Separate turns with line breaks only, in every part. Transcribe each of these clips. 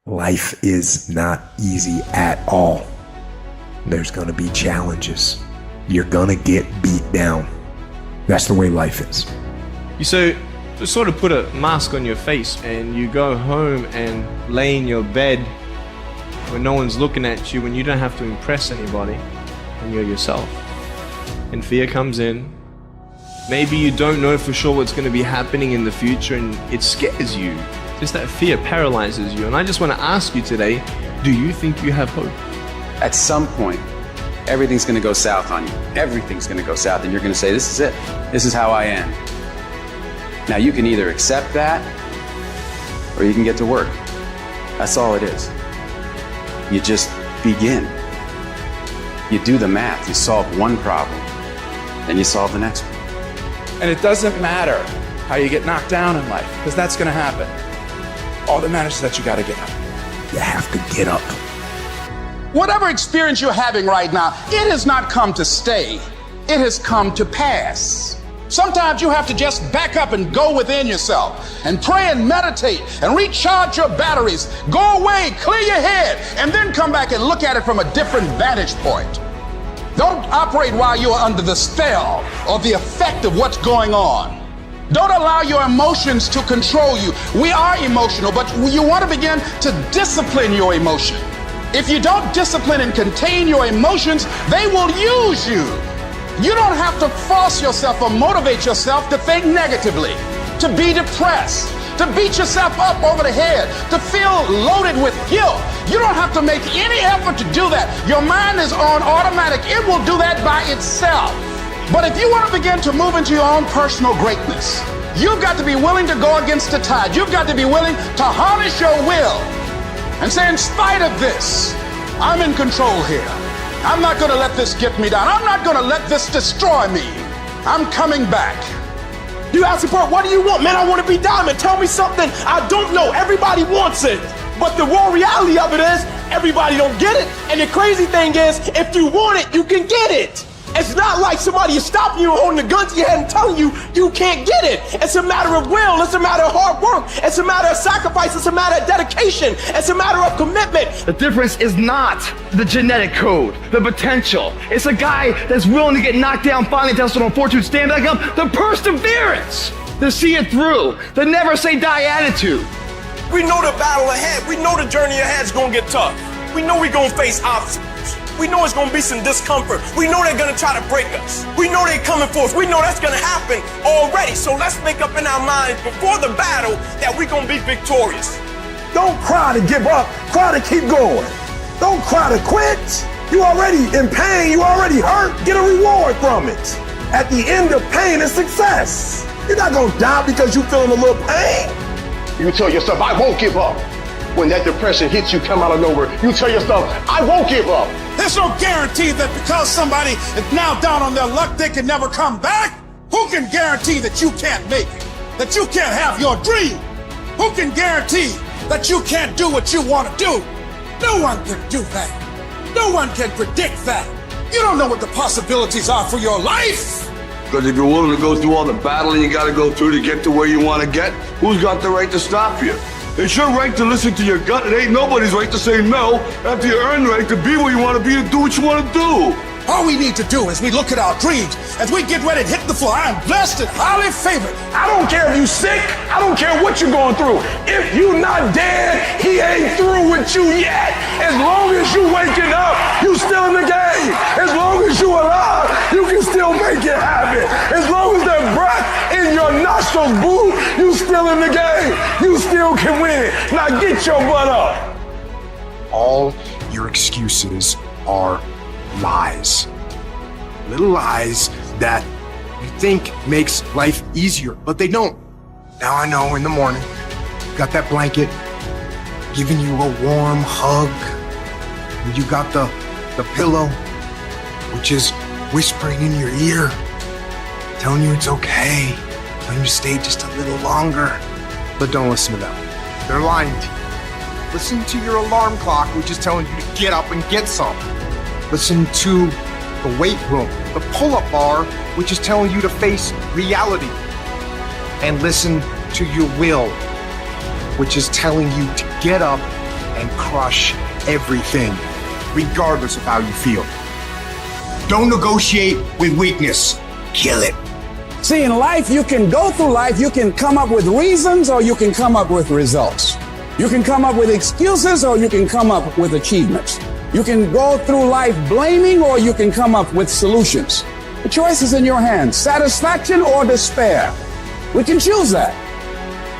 Life is not easy at all. There's going to be challenges. You're going to get beat down. That's the way life is.
You sort of put a mask on your face and you go home and lay in your bed when no one's looking at you, when you don't have to impress anybody, and you're yourself. And fear comes in. Maybe you don't know for sure what's going to be happening in the future and it scares you. Just that fear paralyzes you. And I just want to ask you today, do you think you have hope?
At some point, everything's going to go south on you. Everything's going to go south and you're going to say, this is it. This is how I am. Now you can either accept that or you can get to work. That's all it is. You just begin. You do the math. You solve one problem, then you solve the next one.
And it doesn't matter how you get knocked down in life, because that's going to happen. All that matters is that you got to get up.
You have to get up.
Whatever experience you're having right now, it has not come to stay. It has come to pass. Sometimes you have to just back up and go within yourself and pray and meditate and recharge your batteries. Go away, clear your head, and then come back and look at it from a different vantage point. Don't operate while you're under the spell or the effect of what's going on. Don't allow your emotions to control you. We are emotional, but you want to begin to discipline your emotion. If you don't discipline and contain your emotions, they will use you. You don't have to force yourself or motivate yourself to think negatively, to be depressed, to beat yourself up over the head, to feel loaded with guilt. You don't have to make any effort to do that. Your mind is on automatic. It will do that by itself. But if you want to begin to move into your own personal greatness, you've got to be willing to go against the tide. You've got to be willing to harness your will and say, in spite of this, I'm in control here. I'm not going to let this get me down. I'm not going to let this destroy me. I'm coming back.
You ask me, bro, what do you want? Man, I want to be diamond. Tell me something I don't know. Everybody wants it. But the raw reality of it is everybody don't get it. And the crazy thing is, if you want it, you can get it. It's not like somebody is stopping you, holding a gun to your head and telling you you can't get it. It's a matter of will. It's a matter of hard work. It's a matter of sacrifice. It's a matter of dedication. It's a matter of commitment.
The difference is not the genetic code, the potential. It's a guy that's willing to get knocked down, finally tested on fortune, stand back up, the perseverance, to see it through, the never say die attitude.
We know the battle ahead. We know the journey ahead is going to get tough. We know we're going to face obstacles. We know it's gonna be some discomfort. We know they're gonna try to break us. We know they're coming for us. We know that's gonna happen already. So let's make up in our minds before the battle that we're gonna be victorious.
Don't cry to give up, cry to keep going. Don't cry to quit. You already in pain, you already hurt. Get a reward from it. At the end of pain is success. You're not gonna die because you're feeling a little pain.
You tell yourself, I won't give up. When that depression hits you, come out of nowhere, you tell yourself, I won't give up.
There's no guarantee that because somebody is now down on their luck, they can never come back. Who can guarantee that you can't make it? That you can't have your dream? Who can guarantee that you can't do what you want to do? No one can do that. No one can predict that. You don't know what the possibilities are for your life.
Because if you're willing to go through all the battling you got to go through to get to where you want to get, who's got the right to stop you? It's your right to listen to your gut. It ain't nobody's right to say no after you earn the right to be where you want to be and do what you want to do.
All we need to do is we look at our dreams, as we get ready to hit the floor. I am blessed and highly favored.
I don't care if you sick. I don't care what you're going through. If you not dead, he ain't through with you yet. As long as you waking up, you still in the game. As long as you alive, you can still make it happen. As long as there's breath in your nostrils, boo, you still in the game. You still can win. Now get your butt up.
All your excuses are lies. Little lies that you think makes life easier, but they don't. Now I know in the morning, got that blanket, giving you a warm hug, and you got the pillow, which is whispering in your ear, telling you it's okay, telling you to stay just a little longer. But don't listen to them. They're lying to you. Listen to your alarm clock, which is telling you to get up and get some. Listen to the weight room, the pull-up bar, which is telling you to face reality. And listen to your will, which is telling you to get up and crush everything, regardless of how you feel. Don't negotiate with weakness. Kill it.
See, in life, you can go through life, you can come up with reasons or you can come up with results. You can come up with excuses or you can come up with achievements. You can go through life blaming or you can come up with solutions. The choice is in your hands, satisfaction or despair. We can choose that.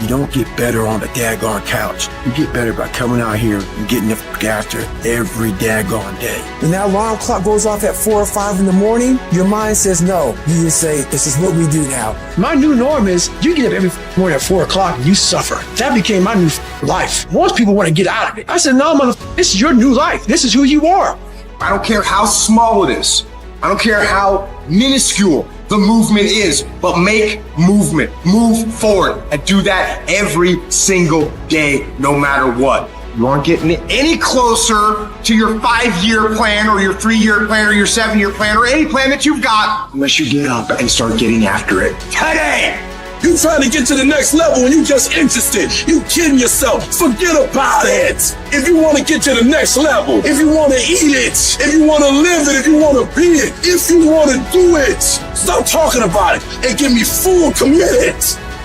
You don't get better on the daggone couch. You get better by coming out here and getting the f*** after every daggone day. When that alarm clock goes off at 4 or 5 in the morning, your mind says no. You just say, this is what we do now. My new norm is you get up every morning at 4 o'clock and you suffer. That became my new life. Most people want to get out of it. I said, no, motherfucker, this is your new life. This is who you are.
I don't care how small it is. I don't care how minuscule the movement is, but make movement, move forward, and do that every single day, no matter what. You aren't getting any closer to your 5-year plan or your 3-year plan or your 7-year plan or any plan that you've got unless you get up and start getting after it today.
You trying to get to the next level and you just interested. You kidding yourself. Forget about it. If you want to get to the next level, if you want to eat it, if you want to live it, if you want to be it, if you want to do it, stop talking about it and get me full committed.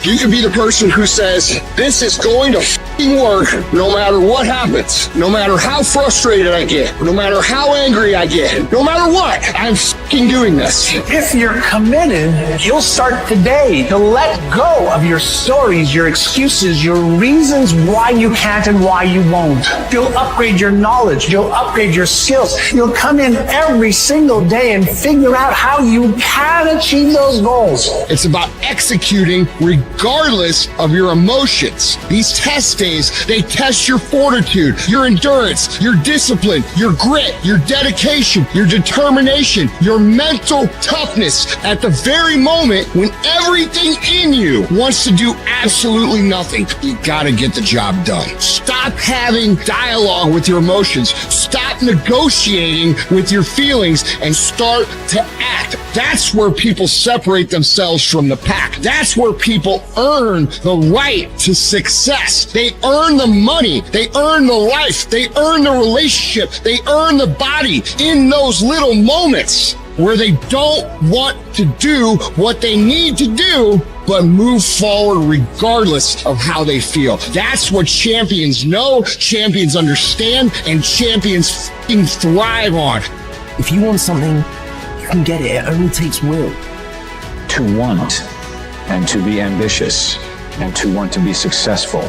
You can be the person who says, this is going to f***ing work no matter what happens, no matter how frustrated I get, no matter how angry I get, no matter what, I'm f***ing doing this.
If you're committed, you'll start today to let go of your stories, your excuses, your reasons why you can't and why you won't. You'll upgrade your knowledge. You'll upgrade your skills. You'll come in every single day and figure out how you can achieve those goals.
It's about executing regardless of your emotions. These test days, they test your fortitude, your endurance, your discipline, your grit, your dedication, your determination, your mental toughness at the very moment when everything in you wants to do absolutely nothing. You gotta get the job done. Stop having dialogue with your emotions. Stop negotiating with your feelings and start to act. That's where people separate themselves from the pack. That's where people earn the right to success. They earn the money. They earn the life. They earn the relationship. They earn the body in those little moments where they don't want to do what they need to do, but move forward regardless of how they feel. That's what champions know, champions understand, and champions f***ing thrive on.
If you want something, you can get it. It only takes will.
To want and to be ambitious and to want to be successful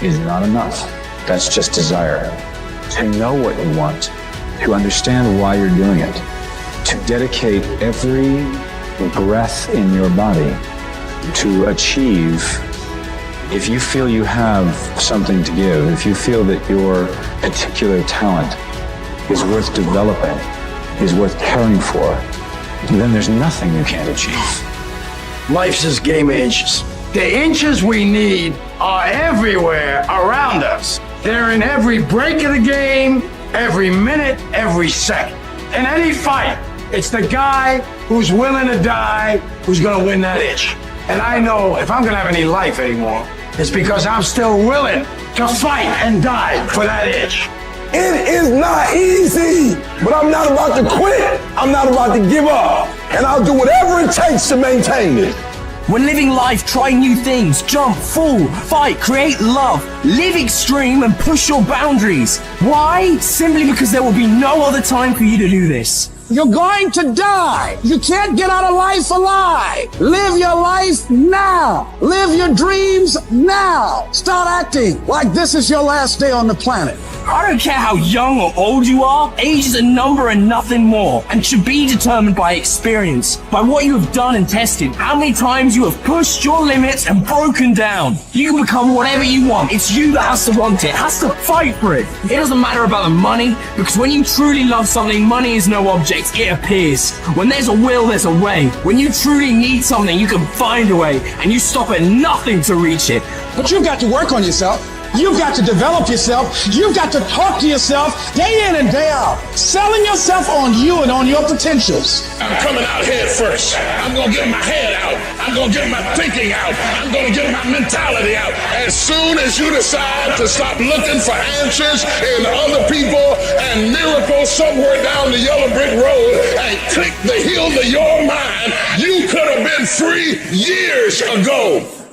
is not enough. That's just desire. To know what you want, to understand why you're doing it, to dedicate every breath in your body to achieve. If you feel you have something to give, if you feel that your particular talent is worth developing, is worth caring for, then there's nothing you can't achieve.
Life's just game of inches. The inches we need are everywhere around us. They're in every break of the game, every minute, every second. In any fight, it's the guy who's willing to die who's gonna win that itch. And I know if I'm gonna have any life anymore, it's because I'm still willing to fight and die for that itch.
It is not easy, but I'm not about to quit. I'm not about to give up. And I'll do whatever it takes to maintain it.
When living life, try new things, jump, fall, fight, create love, live extreme and push your boundaries. Why? Simply because there will be no other time for you to do this.
You're going to die. You can't get out of life alive. Live your life now. Live your dreams now. Start acting like this is your last day on the planet.
I don't care how young or old you are, age is a number and nothing more, and should be determined by experience, by what you have done and tested, how many times you have pushed your limits and broken down. You can become whatever you want. It's you that has to want it, has to fight for it. It doesn't matter about the money, because when you truly love something, money is no object, it appears. When there's a will, there's a way. When you truly need something, you can find a way, and you stop at nothing to reach it.
But you've got to work on yourself. You've got to develop yourself. You've got to talk to yourself day in and day out, selling yourself on you and on your potentials.
I'm coming out head first. I'm gonna get my head out. I'm going to get my thinking out. I'm going to get my mentality out. As soon as you decide to stop looking for answers in other people and miracles somewhere down the yellow brick road and click the heel of your mind, you could have been free years ago.